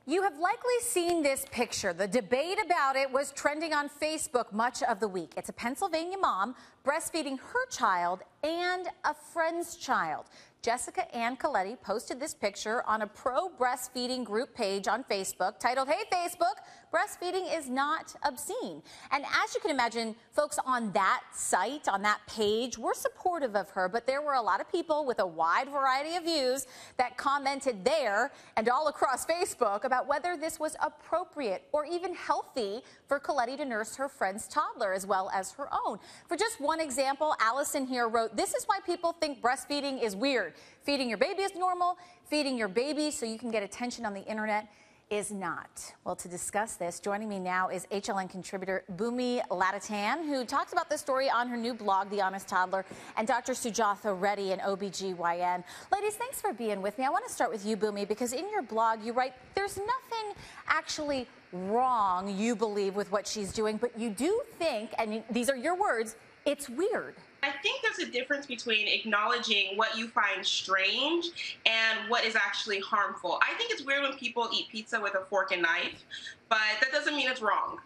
You have likely seen this picture. The debate about it was trending on Facebook much of the week. It's a Pennsylvania mom breastfeeding her child and a friend's child. Jessica Ann Coletti posted this picture on a pro-breastfeeding group page on Facebook titled, "Hey Facebook, breastfeeding is not obscene." And as you can imagine, folks on that site, on that page, were supportive of her, but there were a lot of people with a wide variety of views that commented there and all across Facebook about whether this was appropriate or even healthy for Coletti to nurse her friend's toddler as well as her own. For just one example, Allison here wrote, "This is why people think breastfeeding is weird. Feeding your baby is normal. Feeding your baby so you can get attention on the internet is not." Well, to discuss this, joining me now is HLN contributor Bhumi Ladatan, who talks about this story on her new blog, The Honest Toddler, and Dr. Sujatha Reddy, an OBGYN. Ladies, thanks for being with me. I want to start with you, Bhumi, because in your blog you write there's nothing actually wrong, you believe, with what she's doing, but you do think, and these are your words, it's weird. I think there's a difference between acknowledging what you find strange and what is actually harmful. I think it's weird when people eat pizza with a fork and knife, but that doesn't mean it's wrong.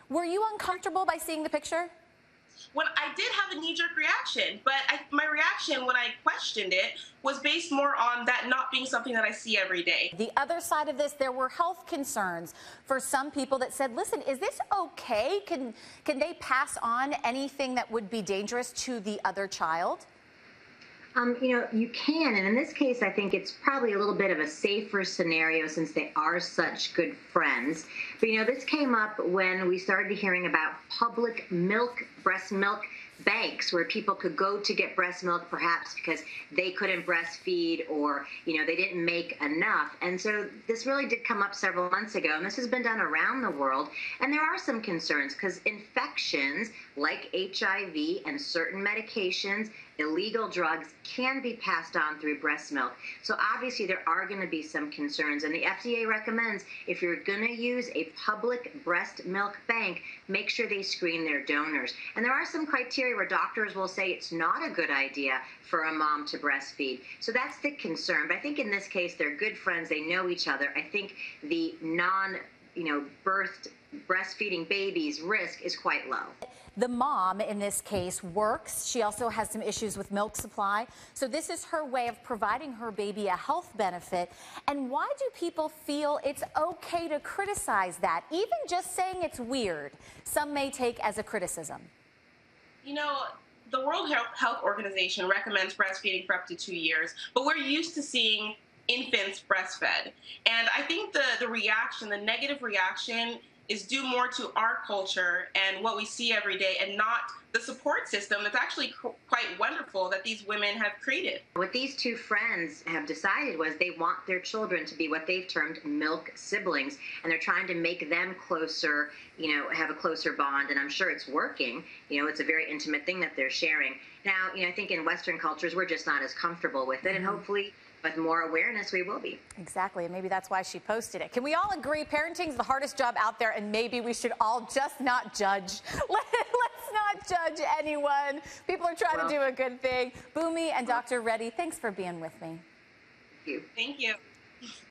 Were you uncomfortable by seeing the picture? When I did have a knee-jerk reaction, but my reaction when I questioned it was based more on that not being something that I see every day. The other side of this, there were health concerns for some people that said, listen, is this okay? Can they pass on anything that would be dangerous to the other child? You can, and in this case, I think it's probably a little bit of a safer scenario since they are such good friends. But, this came up when we started hearing about public breast milk banks where people could go to get breast milk perhaps because they couldn't breastfeed or, they didn't make enough. And so this really did come up several months ago, and this has been done around the world. And there are some concerns because infections like HIV and certain medications, illegal drugs, can be passed on through breast milk. So obviously there are going to be some concerns, and the FDA recommends if you're going to use a public breast milk bank, make sure they screen their donors. And there are some criteria where doctors will say it's not a good idea for a mom to breastfeed. So that's the concern. But I think in this case, they're good friends. They know each other. I think the birthed breastfeeding babies risk is quite low. The mom in this case works. She also has some issues with milk supply. So this is her way of providing her baby a health benefit. And why do people feel it's okay to criticize that? Even just saying it's weird, some may take as a criticism. The World Health Organization recommends breastfeeding for up to 2 years, but we're used to seeing infants breastfed. And I think the negative reaction is due more to our culture and what we see every day and not the support system that's actually quite wonderful that these women have created. What these two friends have decided was they want their children to be what they've termed milk siblings, and they're trying to make them closer, have a closer bond, and I'm sure it's working. It's a very intimate thing that they're sharing. Now, I think in Western cultures, we're just not as comfortable with it, and hopefully with more awareness, we will be. Exactly, and maybe that's why she posted it. Can we all agree parenting is the hardest job out there, and maybe we should all just not judge? Let's not judge anyone. People are trying to do a good thing. Bhumi and Dr. Reddy, thanks for being with me. Thank you. Thank you.